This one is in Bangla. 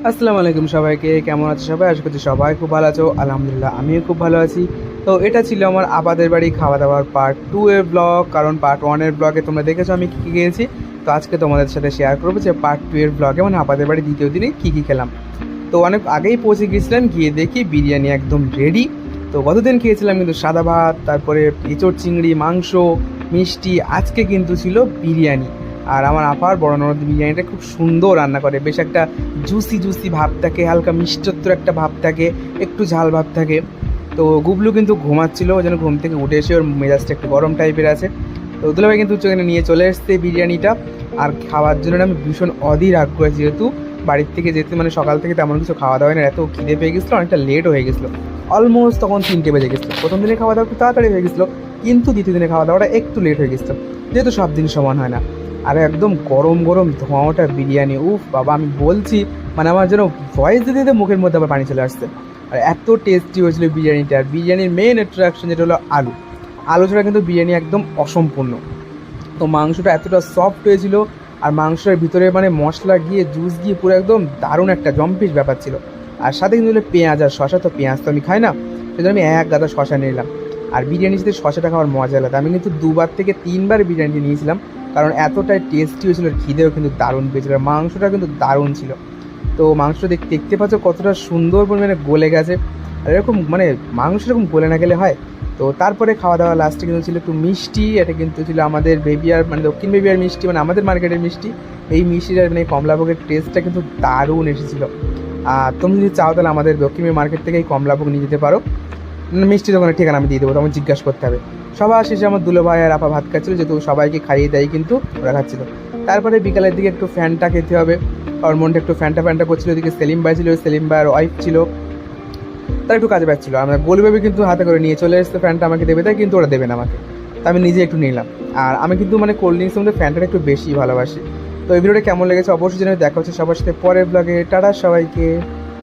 আসসালামু আলাইকুম সবাইকে, কেমন আছো সবাই? আশা করছি সবাই খুব ভালো আছো। আলহামদুলিল্লাহ আমিও খুব ভালো আছি। তো এটা ছিল আমার আপাদের বাড়ি খাওয়া দাওয়ার পার্ট 2 এর ব্লগ। কারণ পার্ট 1 এর ব্লগে তোমরা দেখেছো আমি কী কী খেয়েছি। তো আজকে তোমাদের সাথে শেয়ার করবো যে পার্ট 2 এর ব্লগে মানে আপাদের বাড়ি দ্বিতীয় দিনে কী কী খেলাম। তো অনেক আগেই পৌঁছে গিয়েছিলাম, গিয়ে দেখি বিরিয়ানি একদম রেডি। তো গতদিন খেয়েছিলাম কিন্তু সাদা ভাত, তারপরে এঁচোড় চিংড়ি, মাংস, মিষ্টি। আজকে কিন্তু ছিল বিরিয়ানি। আর আমার আপার বড় ননদ বিরিয়ানিটা খুব সুন্দর রান্না করে, বেশ একটা জুসি জুসি ভাব থাকে, হালকা মিষ্টত্বর একটা ভাব থাকে, একটু ঝাল ভাব থাকে। তো গুবলু কিন্তু ঘুমাচ্ছিল, ওই জন্য ঘুম থেকে উঠে এসে ওর মেজাজটা একটু গরম টাইপের আছে। তো দুলাভাই কিন্তু ওখানে নিয়ে চলে এসছে বিরিয়ানিটা। আর খাওয়ার জন্য আমি ভীষণ অধীর আগ্রহ, যেহেতু বাড়ির থেকে যেতে মানে সকাল থেকে তেমন কিছু খাওয়া দাওয়া হয় না, এত খিদে পেয়ে গেছিলো, অনেকটা লেট হয়ে গেছিলো। অলমোস্ট তখন 3টে বেজে গেছিলো। প্রথম দিনে খাওয়া দাওয়া একটু তাড়াতাড়ি হয়ে গেছিলো, কিন্তু দ্বিতীয় দিনে খাওয়া দাওয়াটা একটু লেট হয়ে গেছিলো, যেহেতু সব দিন সমান হয় না। আর একদম গরম গরম ধোঁয়া ওঠা বিরিয়ানি, উফ বাবা, আমি বলছি মানে আমার যেন ভয়েস দিতে দিতে মুখের মধ্যে আবার পানি চলে আসছে। আর এত টেস্টি হয়েছিল বিরিয়ানিটা। আর বিরিয়ানির মেন অ্যাট্রাকশন যেটা হলো আলু। আলু ছাড়া কিন্তু বিরিয়ানি একদম অসম্পূর্ণ। তো মাংসটা এতটা সফট হয়েছিল, আর মাংসের ভিতরে মানে মশলা গিয়ে জুস গিয়ে পুরো একদম দারুণ একটা জম্পিস ব্যাপার ছিল। আর সাথে কিন্তু হলো পেঁয়াজ আর শশা। তো পেঁয়াজ তো আমি খাই না, সেজন্য আমি এক গাদা শশা নিলাম। আর বিরিয়ানির সাথে শশাটা খাওয়ার মজা আলাদা। আমি কিন্তু 2বার থেকে 3বার বিরিয়ানি নিয়েছিলাম, কারণ এতটাই টেস্টি হয়েছিল। আর খিদেও কিন্তু দারুণ পেয়েছিল, আর মাংসটা কিন্তু দারুণ ছিল। তো মাংসটা দেখতে পাচ্ছ কতটা সুন্দর পরিমাণে গলে গেছে। আর এরকম মানে মাংস এরকম গলে না গেলে হয়। তো তারপরে খাওয়া দাওয়া লাস্টে কিন্তু ছিল একটু মিষ্টি। এটা কিন্তু ছিল আমাদের বেবিয়ার মানে দক্ষিণ বেবিয়ার মিষ্টি, মানে আমাদের মার্কেটের মিষ্টি। এই মিষ্টিটার মানে কমলাভোগের টেস্টটা কিন্তু দারুণ এসেছিলো। আর তুমি যদি চাও তাহলে আমাদের দক্ষিণ মার্কেট থেকে এই কমলাভোগ নিয়ে যেতে পারো। মিষ্টি দোকানের ঠিকানা আমি দিয়ে দেবো, তখন জিজ্ঞাসা করতে হবে। সবার শেষে আমার দুলো ভাই আর আপা ভাত খাচ্ছিলো, যেহেতু সবাইকে খাইয়ে দেয় কিন্তু ওরা খাচ্ছিলো। তারপরে বিকালের দিকে একটু ফ্যানটা খেতে হবে, আর মনটা একটু ফ্যানটা ফ্যানটা করছিল। ওদিকে সেলিম ভাই ছিল, সেলিম ভাইয়ের ওয়াইফ ছিল, তারা একটু কাজে পাচ্ছিলো। আমরা গোলবেবি কিন্তু হাতে করে নিয়ে চলে এসেছে, ফ্যানটা আমাকে দেবে তাই, কিন্তু ওরা দেবে না আমাকে। তা আমি নিজে একটু নিলাম। আর আমি কিন্তু মানে কোল্ড ড্রিঙ্কসের মধ্যে ফ্যানটা একটু বেশি ভালোবাসি। তো এই ভিডিওটা কেমন লেগেছে অবশ্যই জানাবে। দেখা হচ্ছে সবার সাথে পরের ব্লগে। টাটা সবাইকে।